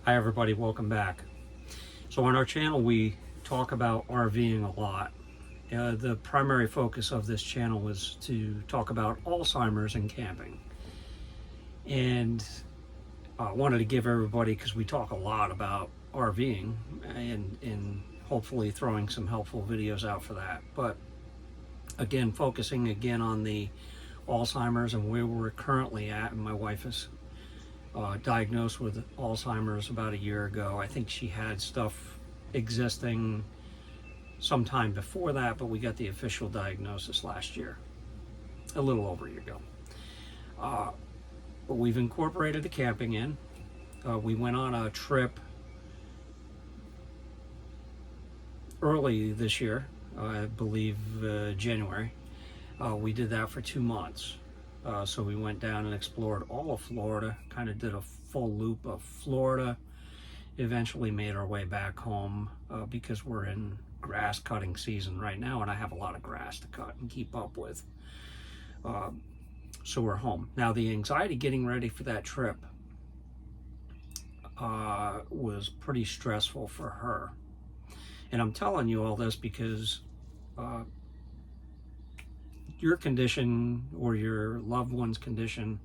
Hi everybody, welcome back. So on our channel we talk about RVing a lot. The primary focus of this channel was to talk about Alzheimer's and camping. And I wanted to give everybody, because we talk a lot about RVing and hopefully throwing some helpful videos out for that. But again, focusing again on the Alzheimer's and where we're currently at. And my wife is diagnosed with Alzheimer's about a year ago. I think she had stuff existing sometime before that, but we got the official diagnosis last year, a little over a year ago. But we've incorporated the camping in. We went on a trip early this year, I believe January. We did that for 2 months. So we went down and explored all of Florida, kind of did a full loop of Florida, eventually made our way back home because we're in grass cutting season right now and I have a lot of grass to cut and keep up with. So we're home. Now the anxiety getting ready for that trip was pretty stressful for her. And I'm telling you all this because your condition or your loved one's condition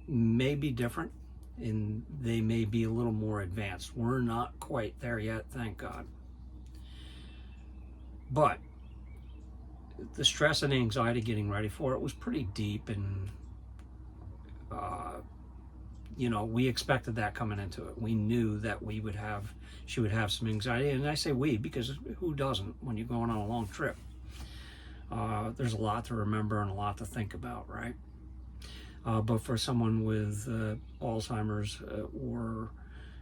may be different and they may be a little more advanced. We're not quite there yet, thank God. But the stress and anxiety getting ready for it was pretty deep, and we expected that coming into it. We knew that she would have some anxiety, and I say we because who doesn't when you're going on a long trip? There's a lot to remember and a lot to think about, right? But for someone with Alzheimer's or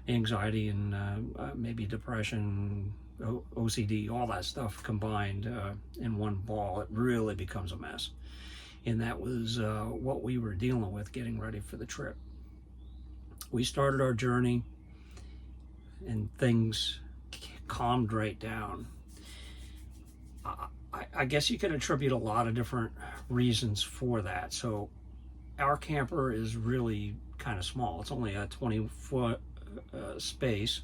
anxiety and maybe depression, OCD, all that stuff combined in one ball, it really becomes a mess. And that was what we were dealing with getting ready for the trip. We started our journey and things calmed right down. I guess you could attribute a lot of different reasons for that. So our camper is really kind of small. It's only a 20-foot space.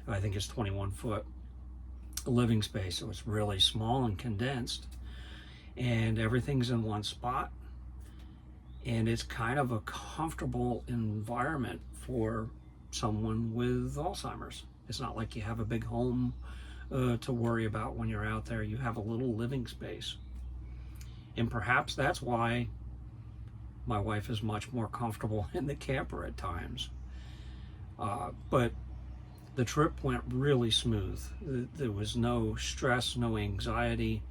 I think it's 21-foot living space. So it's really small and condensed. And everything's in one spot. And it's kind of a comfortable environment for someone with Alzheimer's. It's not like you have a big home to worry about when you're out there. You have a little living space. And perhaps that's why my wife is much more comfortable in the camper at times. But the trip went really smooth. There was no stress, no anxiety.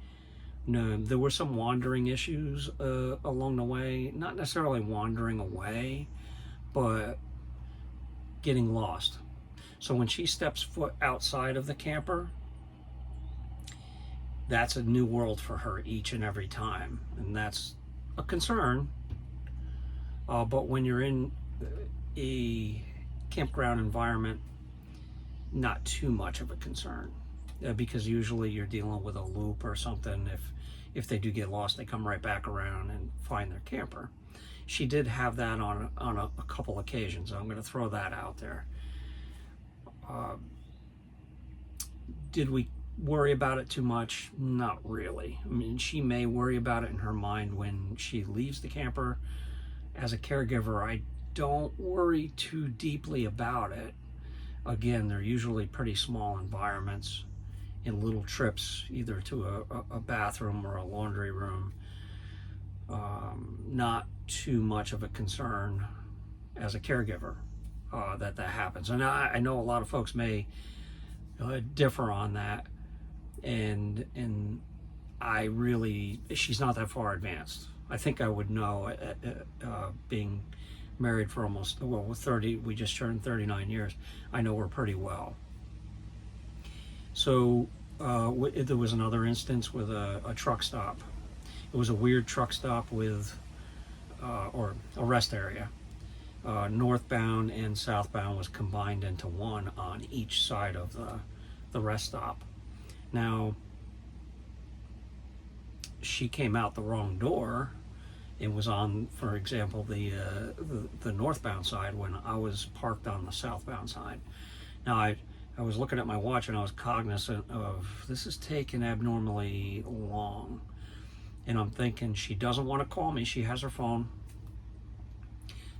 No, there were some wandering issues along the way. Not necessarily wandering away, but getting lost. So when she steps foot outside of the camper, that's a new world for her each and every time, and that's a concern. But when you're in a campground environment, not too much of a concern, because usually you're dealing with a loop or something. If they do get lost, they come right back around and find their camper. She did have that on a couple occasions. I'm going to throw that out there. Did we worry about it too much? Not really. I mean, she may worry about it in her mind when she leaves the camper. As a caregiver, I don't worry too deeply about it. Again, they're usually pretty small environments in little trips, either to a bathroom or a laundry room. Not too much of a concern as a caregiver that happens. And I know a lot of folks may differ on that. And she's not that far advanced. I think I would know, being married for almost, 30, we just turned 39 years. I know her pretty well. So there was another instance with a truck stop. It was a weird truck stop with, or a rest area. Northbound and southbound was combined into one on each side of the rest stop. Now, she came out the wrong door It was on, for example, the northbound side when I was parked on the southbound side. Now I was looking at my watch and I was cognizant of this is taking abnormally long. And I'm thinking she doesn't want to call me. She has her phone.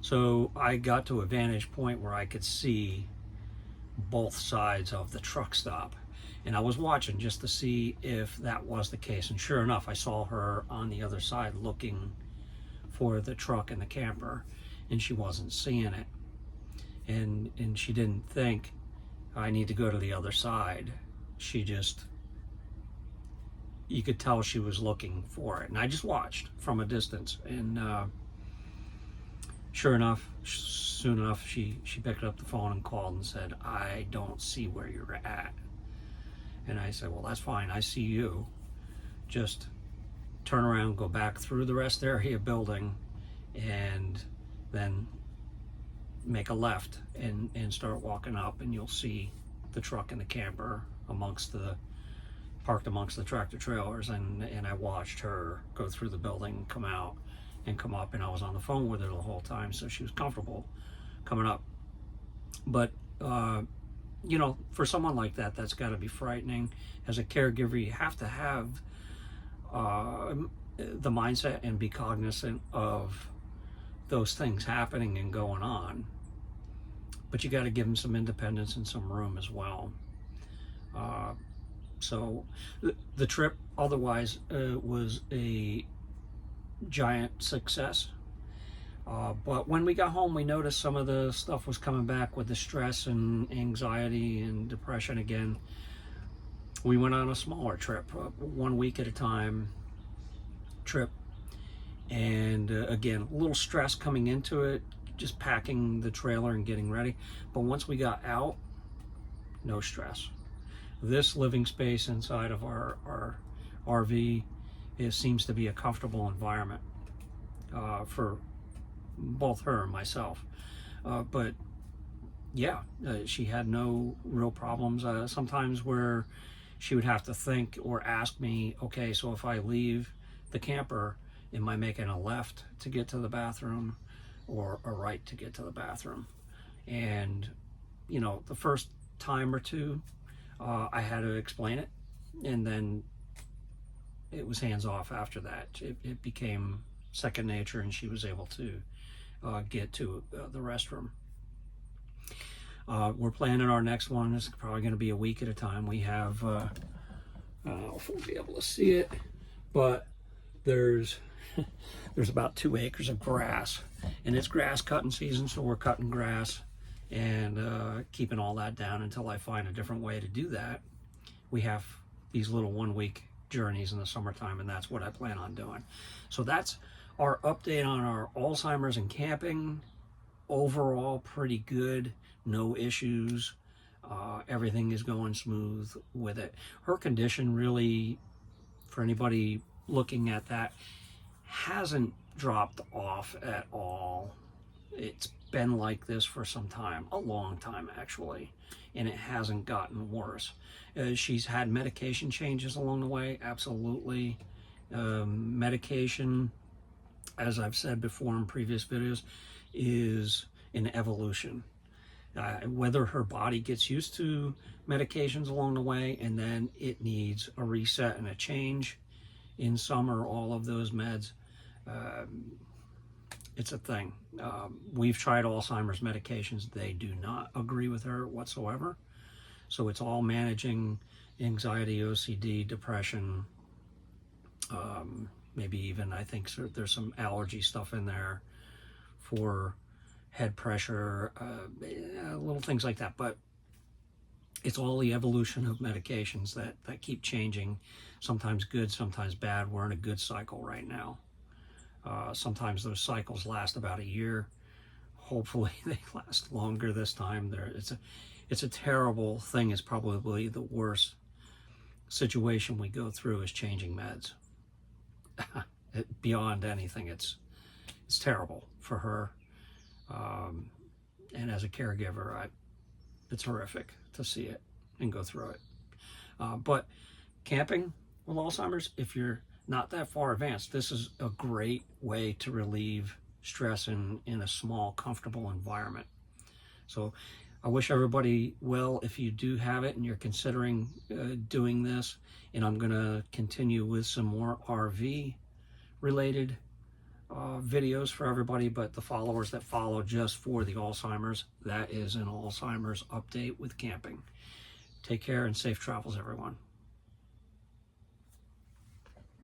So I got to a vantage point where I could see both sides of the truck stop. And I was watching just to see if that was the case. And sure enough, I saw her on the other side looking for the truck and the camper, and she wasn't seeing it. And she didn't think, I need to go to the other side. She just, you could tell she was looking for it. And I just watched from a distance. And sure enough, soon enough, she picked up the phone and called and said, I don't see where you're at. And I said, well, that's fine. I see you. Just turn around, go back through the rest area building, and then make a left and start walking up, and you'll see the truck and the camper parked amongst the tractor trailers. And I watched her go through the building, come out and come up, and I was on the phone with her the whole time, so she was comfortable coming up. But you know, for someone like that, that's got to be frightening. As a caregiver, you have to have the mindset and be cognizant of those things happening and going on. But you got to give them some independence and some room as well. So the trip otherwise was a giant success. But when we got home, we noticed some of the stuff was coming back with the stress and anxiety and depression again. We went on a smaller trip, 1 week at a time trip. And again, a little stress coming into it, just packing the trailer and getting ready. But once we got out, no stress. This living space inside of our RV seems to be a comfortable environment for both her and myself. But yeah, she had no real problems. Sometimes where she would have to think or ask me, okay, so if I leave the camper, am I making a left to get to the bathroom or a right to get to the bathroom? And, you know, the first time or two, I had to explain it, and then it was hands off after that. It became second nature, and she was able to get to the restroom. We're planning our next one. It's probably going to be a week at a time. We have, I don't know if we'll be able to see it, but there's about 2 acres of grass, and it's grass cutting season, so we're cutting grass and keeping all that down until I find a different way to do that. We have these little 1 week journeys in the summertime, and that's what I plan on doing. So that's our update on our Alzheimer's and camping. Overall, pretty good, no issues. Everything is going smooth with it. Her condition really, for anybody looking at that, hasn't dropped off at all. It's been like this for some time, a long time actually, and it hasn't gotten worse. She's had medication changes along the way, absolutely. Medication, as I've said before in previous videos, is an evolution. Whether her body gets used to medications along the way and then it needs a reset and a change in some or all of those meds, it's a thing. We've tried Alzheimer's medications. They do not agree with her whatsoever. So it's all managing anxiety, OCD, depression, maybe even, I think there's some allergy stuff in there for head pressure, little things like that. But it's all the evolution of medications that keep changing, sometimes good, sometimes bad. We're in a good cycle right now. Sometimes those cycles last about a year. Hopefully they last longer this time. It's a terrible thing. It's probably the worst situation we go through is changing meds. Beyond anything, it's terrible for her. And as a caregiver, it's horrific to see it and go through it. But camping with Alzheimer's, if you're not that far advanced. This is a great way to relieve stress in a small, comfortable environment. So I wish everybody well if you do have it and you're considering doing this. And I'm going to continue with some more RV related videos for everybody, but the followers that follow just for the Alzheimer's, that is an Alzheimer's update with camping. Take care and safe travels, everyone.